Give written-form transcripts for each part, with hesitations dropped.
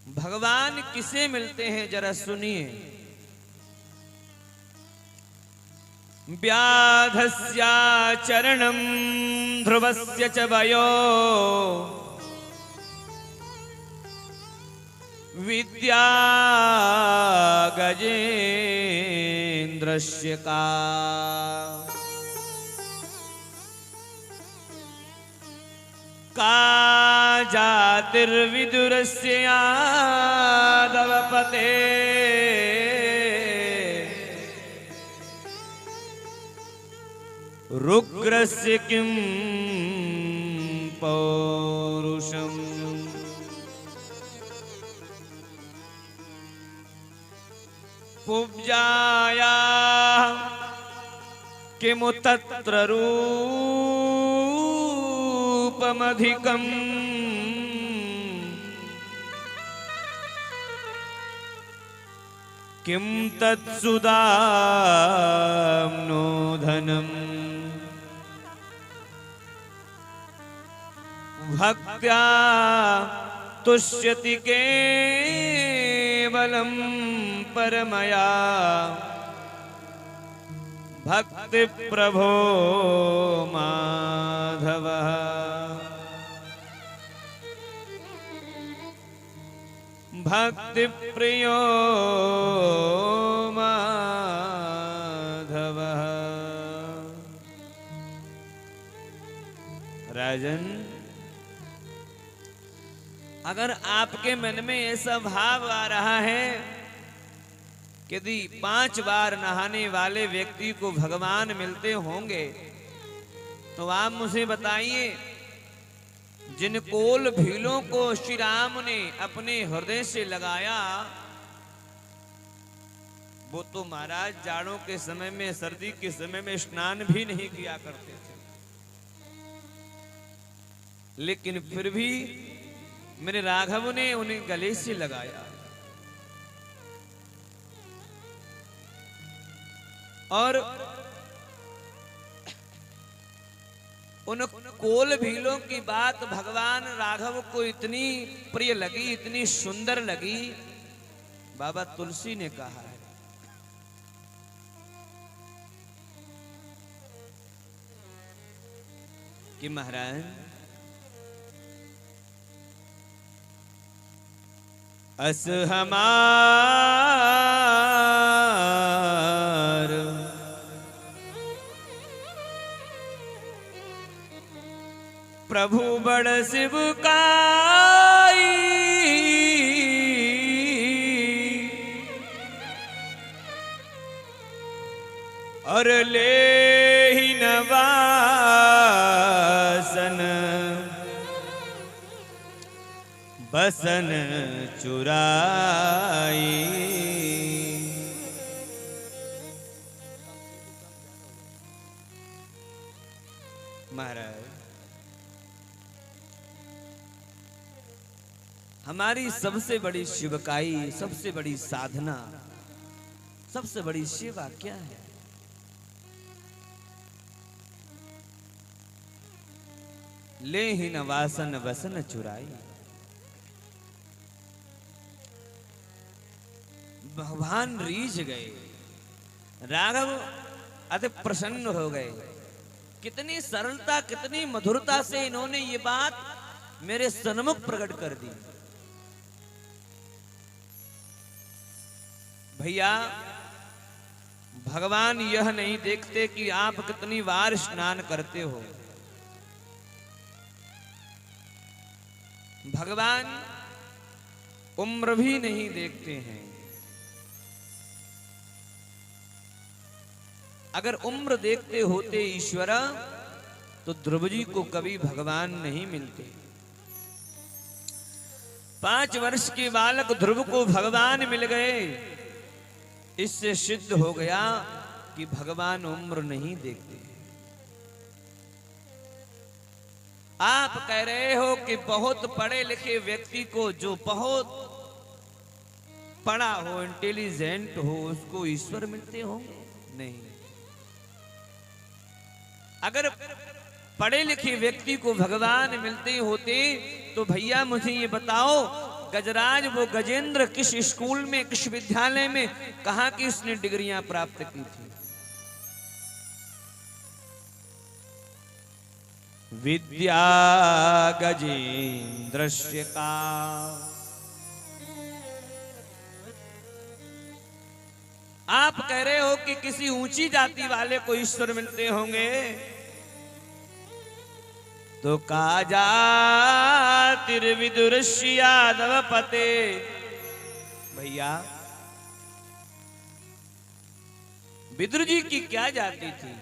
भगवान किसे मिलते हैं जरा सुनिए। व्याधस्या चरणं ध्रुवस्य च वयो विद्या गजेन्द्रस्य का जातिर्विदुरस्य यादवपते रुग्रस्य किं पौरुषम्। पुब्जाया किमु तत्र रूपमधिकम् किं तत्सुदाम्नो धनम्। भक्त्या तुष्यति केवलं परमया भक्ति प्रभो माधवः। भक्ति प्रियो माधवः। राजन, अगर आपके मन में ऐसा भाव आ रहा है कि यदि 5 बार नहाने वाले व्यक्ति को भगवान मिलते होंगे तो आप मुझे बताइए, जिन कोल भीलों को श्री राम ने अपने हृदय से लगाया वो तो महाराज जाड़ों के समय में, सर्दी के समय में स्नान भी नहीं किया करते थे, लेकिन फिर भी मेरे राघव ने उन्हें गले से लगाया और उन कोल भीलों की बात भगवान राघव को इतनी प्रिय लगी, इतनी सुंदर लगी, बाबा तुलसी ने कहा है कि महाराज अस हमार प्रभु बड़ शिव काई और ले ही नवासन बसन चुराई। महाराज, हमारी सबसे बड़ी शिवकाई, सबसे बड़ी साधना, सबसे बड़ी सेवा क्या है? ले ही न वासन वसन चुराई। भगवान रीझ गए, राघव अति प्रसन्न हो गए। कितनी सरलता, कितनी मधुरता से इन्होंने ये बात मेरे सन्मुख प्रकट कर दी। भैया, भगवान यह नहीं देखते कि आप कितनी बार स्नान करते हो। भगवान उम्र भी नहीं देखते हैं। अगर उम्र देखते होते ईश्वर तो ध्रुव जी को कभी भगवान नहीं मिलते। 5 वर्ष के बालक ध्रुव को भगवान मिल गए। इससे सिद्ध हो गया कि भगवान उम्र नहीं देखते। आप कह रहे हो कि बहुत पढ़े लिखे व्यक्ति को, जो बहुत पढ़ा हो, इंटेलिजेंट हो, उसको ईश्वर मिलते होंगे? नहीं। अगर पढ़े लिखे व्यक्ति को भगवान मिलते होते तो भैया मुझे ये बताओ, गजराज, वो गजेंद्र किस स्कूल में, किस विद्यालय में, कहां की उसने डिग्रियां प्राप्त की थी। विद्या गजेंद्रस्य का आप कह रहे हो कि किसी ऊंची जाति वाले को ईश्वर मिलते होंगे, तो का जातिर्विदुरस्य यादव पते। भैया विदुर जी की क्या जाति थी?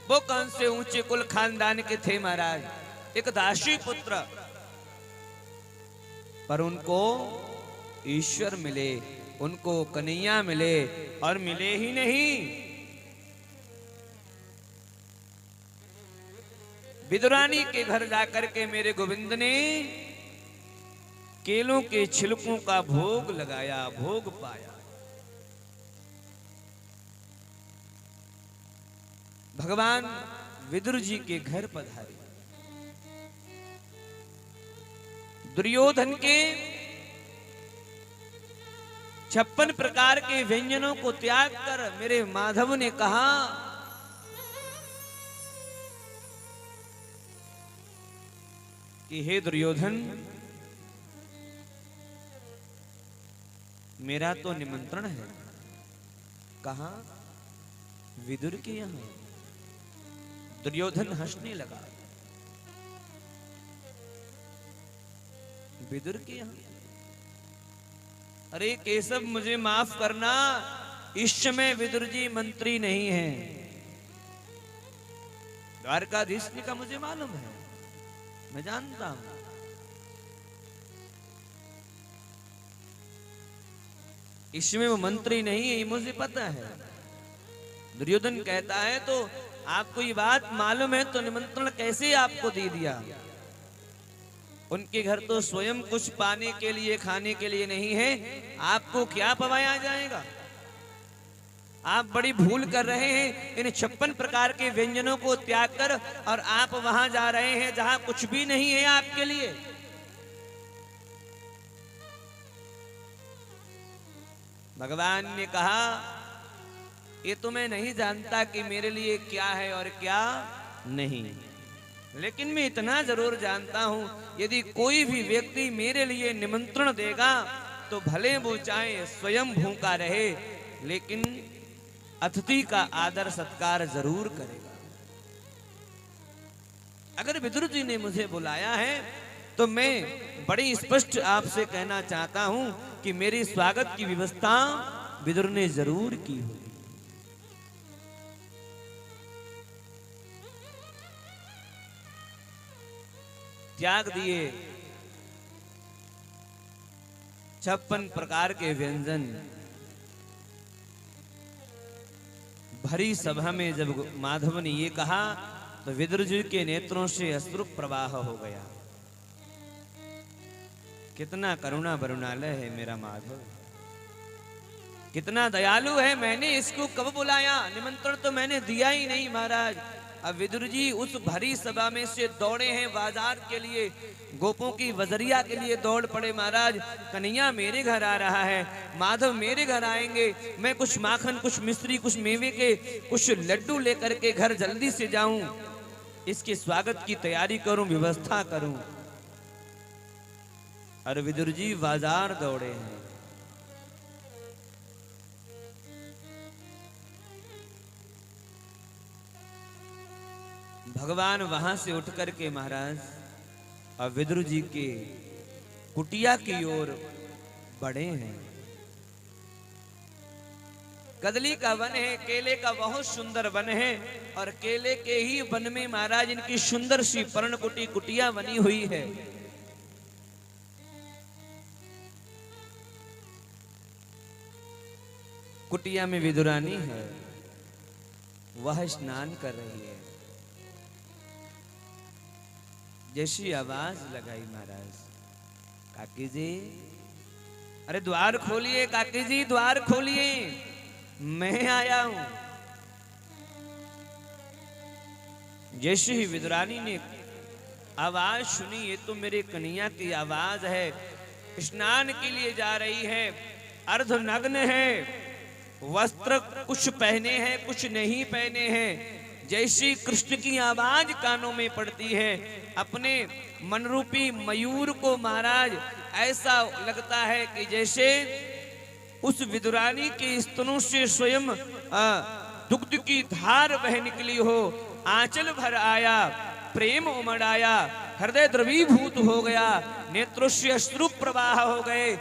वो कौन से ऊंचे कुल खानदान के थे महाराज? एक दासी पुत्र, पर उनको ईश्वर मिले, उनको कन्हैया मिले, और मिले ही नहीं, विदुरानी के घर जाकर के मेरे गोविंद ने केलों के छिलकों का भोग लगाया, भोग पाया। भगवान विदुर जी के घर पधारे। दुर्योधन के 56 प्रकार के व्यंजनों को त्याग कर मेरे माधव ने कहा कि हे दुर्योधन, मेरा तो निमंत्रण है। कहा? विदुर के यहां। दुर्योधन हंसने लगा। विदुर के यहां? अरे केशव, मुझे माफ करना, इस समय विदुर जी मंत्री नहीं हैं। द्वारकाधीश जी का मुझे मालूम है, मैं जानता हूं। इसमें वो मंत्री नहीं है, ये मुझे पता है। दुर्योधन कहता है तो आपको ये बात मालूम है, तो निमंत्रण कैसे आपको दे दिया? उनके घर तो स्वयं कुछ पाने के लिए, खाने के लिए नहीं है, आपको क्या पवाया जाएगा? आप बड़ी भूल कर रहे हैं। इन 56 प्रकार के व्यंजनों को त्याग कर और आप वहां जा रहे हैं जहां कुछ भी नहीं है आपके लिए। भगवान ने कहा, ये तो मैं नहीं जानता कि मेरे लिए क्या है और क्या नहीं, लेकिन मैं इतना जरूर जानता हूं, यदि कोई भी व्यक्ति मेरे लिए निमंत्रण देगा तो भले वो चाहे स्वयं भूखा रहे, लेकिन अतिथि का आदर सत्कार जरूर करेगा। अगर विदुर जी ने मुझे बुलाया है तो मैं बड़ी स्पष्ट आपसे कहना चाहता हूं कि मेरी स्वागत की व्यवस्था विदुर ने जरूर की होगी। त्याग दिए 56 प्रकार के व्यंजन। भरी सभा में जब माधव ने ये कहा तो विदुर जी के नेत्रों से अश्रु प्रवाह हो गया। कितना करुणा वरुणालय है मेरा माधव, कितना दयालु है। मैंने इसको कब बुलाया? निमंत्रण तो मैंने दिया ही नहीं महाराज। अब विदुर जी उस भरी सभा में से दौड़े हैं बाजार के लिए, गोपों की वजरिया के लिए दौड़ पड़े। महाराज, कन्हैया मेरे घर आ रहा है, माधव मेरे घर आएंगे, मैं कुछ माखन, कुछ मिश्री, कुछ मेवे के कुछ लड्डू लेकर के घर जल्दी से जाऊं, इसके स्वागत की तैयारी करूं, व्यवस्था करूं। और विदुर जी बाजार दौड़े हैं। भगवान वहां से उठ करके महाराज और विदुर जी के कुटिया की ओर बढ़े हैं। कदली का वन है, केले का बहुत सुंदर वन है, और केले के ही वन में महाराज इनकी सुंदर सी पर्णकुटी कुटिया बनी हुई है। कुटिया में विदुरानी है, वह स्नान कर रही है। जैसी आवाज लगाई महाराज, काकी जी, अरे द्वार खोलिए, काकी जी द्वार खोलिए, मैं आया हूं। जैसे ही विदुरानी ने आवाज सुनी, ये तो मेरे कन्हैया की आवाज है, स्नान के लिए जा रही है, अर्धनग्न है, वस्त्र कुछ पहने हैं कुछ नहीं पहने हैं। जैसी कृष्ण की आवाज कानों में पड़ती है, अपने मनरूपी मयूर को महाराज ऐसा लगता है कि जैसे उस विदुरानी के स्तनों से स्वयं दुग्ध की धार बह निकली हो। आंचल भर आया, प्रेम उमड़ आया, हृदय द्रवीभूत हो गया, नेत्रों से अश्रु प्रवाह हो गए।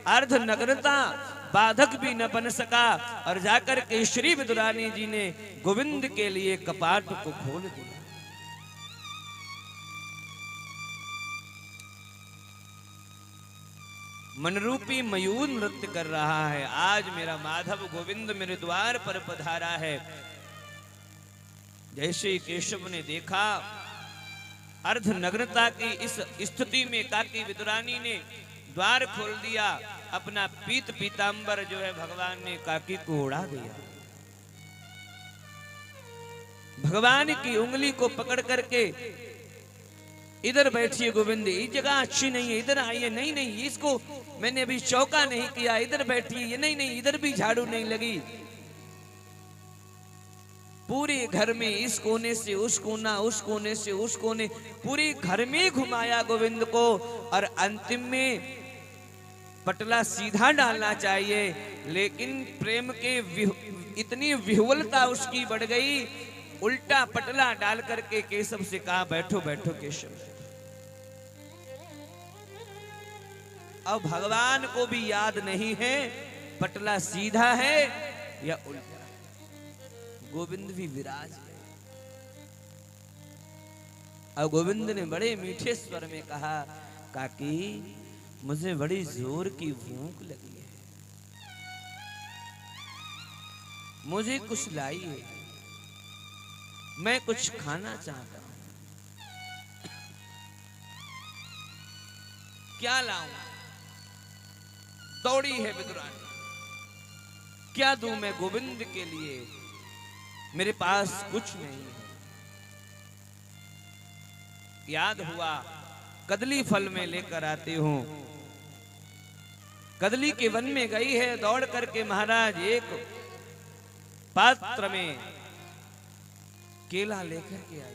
अर्ध नग्नता बाधक भी न बन सका और जाकर के श्री विदुरानी जी ने गोविंद के लिए कपाट को खोल दिया। मनरूपी मयूर नृत्य कर रहा है। आज मेरा माधव गोविंद मेरे द्वार पर पधारा है। जैसे केशव ने देखा अर्ध नग्नता की इस स्थिति में काकी विदुरानी ने द्वार खोल दिया, अपना पीत पीतांबर जो है भगवान ने काकी को उड़ा दिया। भगवान की उंगली को पकड़ करके इधर बैठिए गोविंद, ये जगह अच्छी नहीं है, इधर आइए, नहीं नहीं इसको मैंने अभी चौका नहीं किया, इधर बैठिए, ये नहीं नहीं इधर भी झाड़ू नहीं लगी। पूरे घर में इस कोने से उस कोना, उस कोने से उस कोने, पूरे घर में घुमाया गोविंद को। और अंतिम में पटला सीधा डालना चाहिए, लेकिन प्रेम के इतनी विह्वलता उसकी बढ़ गई, उल्टा पटला डाल करके केशव से कहा बैठो बैठो केशव। अब भगवान को भी याद नहीं है पटला सीधा है या उल्टा। गोविंद भी विराज गए। अब गोविंद ने बड़े मीठे स्वर में कहा काकी मुझे बड़ी जोर की भूख लगी है, मुझे कुछ लाई है, मैं कुछ खाना चाहता हूं, क्या लाऊं? दौड़ी है विदुरानी, क्या दूं मैं गोविंद के लिए, मेरे पास कुछ नहीं है। याद हुआ कदली फल में लेकर आती हूं। कदली के वन में गई है, दौड़ करके महाराज एक पात्र में केला लेकर के आई है।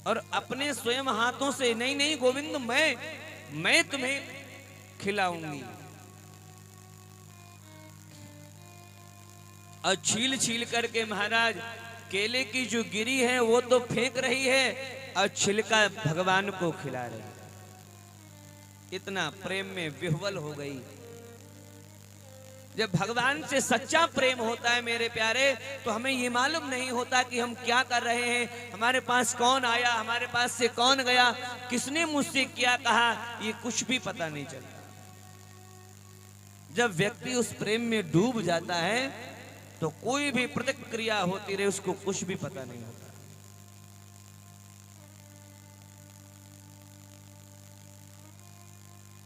और अपने स्वयं हाथों से, नहीं नहीं गोविंद मैं तुम्हें खिलाऊंगी। और छील छील करके महाराज केले की जो गिरी है वो तो फेंक रही है और छिलका भगवान को खिला रही है। इतना प्रेम में विह्वल हो गई। जब भगवान से सच्चा प्रेम होता है मेरे प्यारे, तो हमें ये मालूम नहीं होता कि हम क्या कर रहे हैं, हमारे पास कौन आया, हमारे पास से कौन गया, किसने मुझसे क्या कहा, ये कुछ भी पता नहीं चलता। जब व्यक्ति उस प्रेम में डूब जाता है तो कोई भी प्रतिक्रिया होती रहे उसको कुछ भी पता नहीं होता।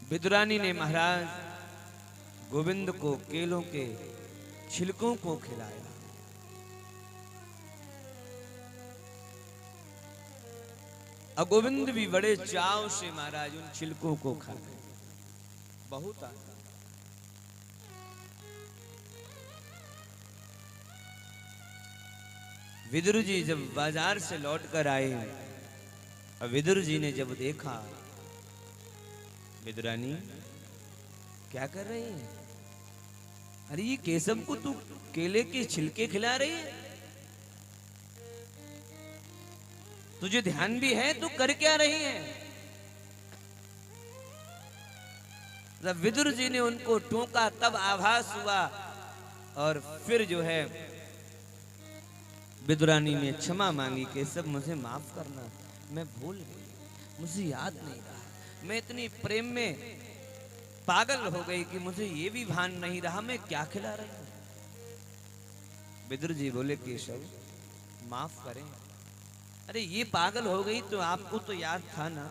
विदुरानी ने महाराज गोविंद को केलों के छिलकों को खिलाया। और गोविंद भी बड़े चाव से महाराज उन छिलकों को खा गए। बहुत आता। विदुर जी जब बाजार से लौट कर आए और विदुर जी ने जब देखा, विदुरानी क्या कर रही है? अरे ये केशव को तू केले के छिलके खिला रही है, तुझे ध्यान भी है, तू कर क्या रही है? जब विदुर जी ने उनको टोका तब आभास हुआ और फिर जो है विदुरानी ने क्षमा मांगी, केशव मुझे माफ करना, मैं भूल गई, मुझे याद नहीं रहा, मैं इतनी प्रेम में पागल हो गई कि मुझे ये भी भान नहीं रहा मैं क्या खिला रही हूं। विदुर जी बोले केशव माफ करें। अरे ये पागल हो गई तो आपको तो याद था ना,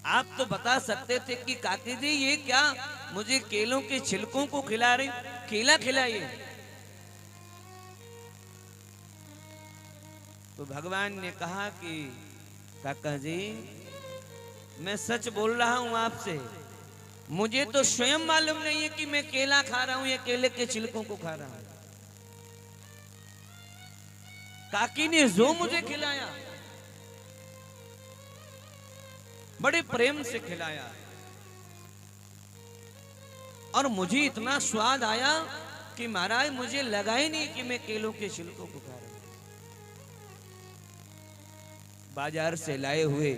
आप तो बता सकते थे कि काकी जी ये क्या मुझे केलों के छिलकों को खिला रही, केला खिलाइए। तो भगवान ने कहा कि काका जी, मैं सच बोल रहा हूं आपसे, मुझे तो स्वयं मालूम नहीं है कि मैं केला खा रहा हूं या केले के छिलकों को खा रहा हूं। काकी ने जो मुझे खिलाया, बड़े प्रेम से खिलाया, और मुझे इतना स्वाद आया कि महाराज मुझे लगा ही नहीं कि मैं केलों के छिलकों को खा रहा हूं। बाजार से लाए हुए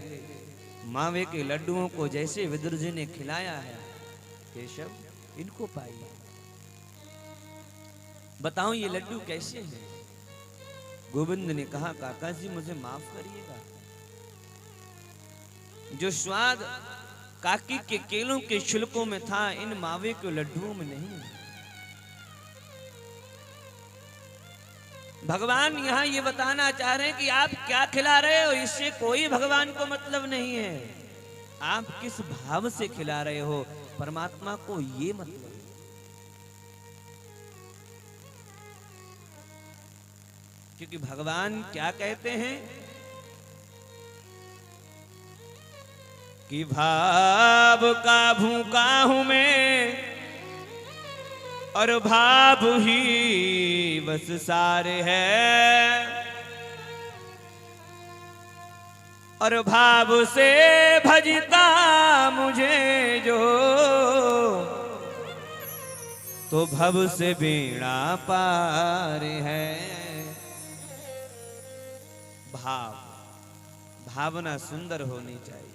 मावे के लड्डुओं को जैसे विदुर जी ने खिलाया है, केशव इनको पाइए, बताओ ये लड्डू कैसे हैं? गोविंद ने कहा काका जी मुझे माफ करिएगा, जो स्वाद काकी के केलों के छिलकों में था इन मावे के लड्डुओं में नहीं। भगवान यहां ये बताना चाह रहे हैं कि आप क्या खिला रहे हो इससे कोई भगवान को मतलब नहीं है, आप किस भाव से खिला रहे हो परमात्मा को ये मतलब है। क्योंकि भगवान क्या कहते हैं कि भाव का भूखा हूं मैं और भाव ही बस सारे है, और भाव से भजता मुझे जो तो भव से बेड़ा पार है। भाव, भावना सुंदर होनी चाहिए।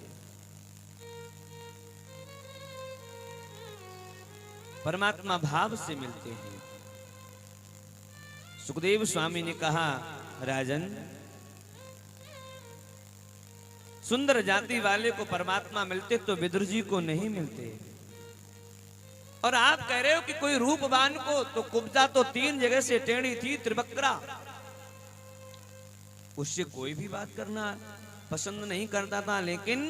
परमात्मा भाव से मिलते हैं। सुखदेव स्वामी ने कहा राजन, सुंदर जाति वाले को परमात्मा मिलते तो विदुर जी को नहीं मिलते। और आप कह रहे हो कि कोई रूपवान को, तो कुब्जा तो 3 जगह से टेढ़ी थी, त्रिवक्रा, उससे कोई भी बात करना पसंद नहीं करता था, लेकिन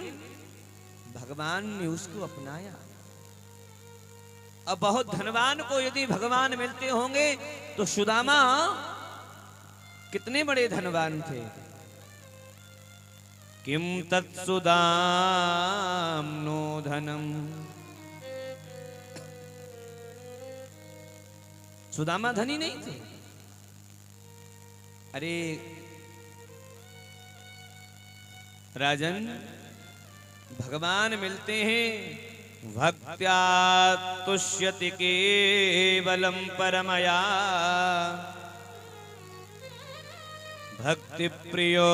भगवान ने उसको अपनाया। अब बहुत धनवान को यदि भगवान मिलते होंगे तो सुदामा कितने बड़े धनवान थे। किम तत्सुदाम्नो धनम, सुदामा धनी नहीं थे। अरे राजन, भगवान मिलते हैं भक्त्या तुष्यति केवलम परमया, भक्ति प्रियो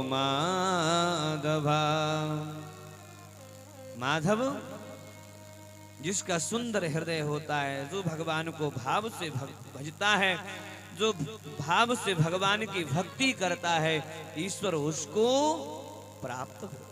माधवा। माधव जिसका सुंदर हृदय होता है, जो भगवान को भाव से भजता है, जो भाव से भगवान की भक्ति करता है, ईश्वर उसको प्राप्त हो।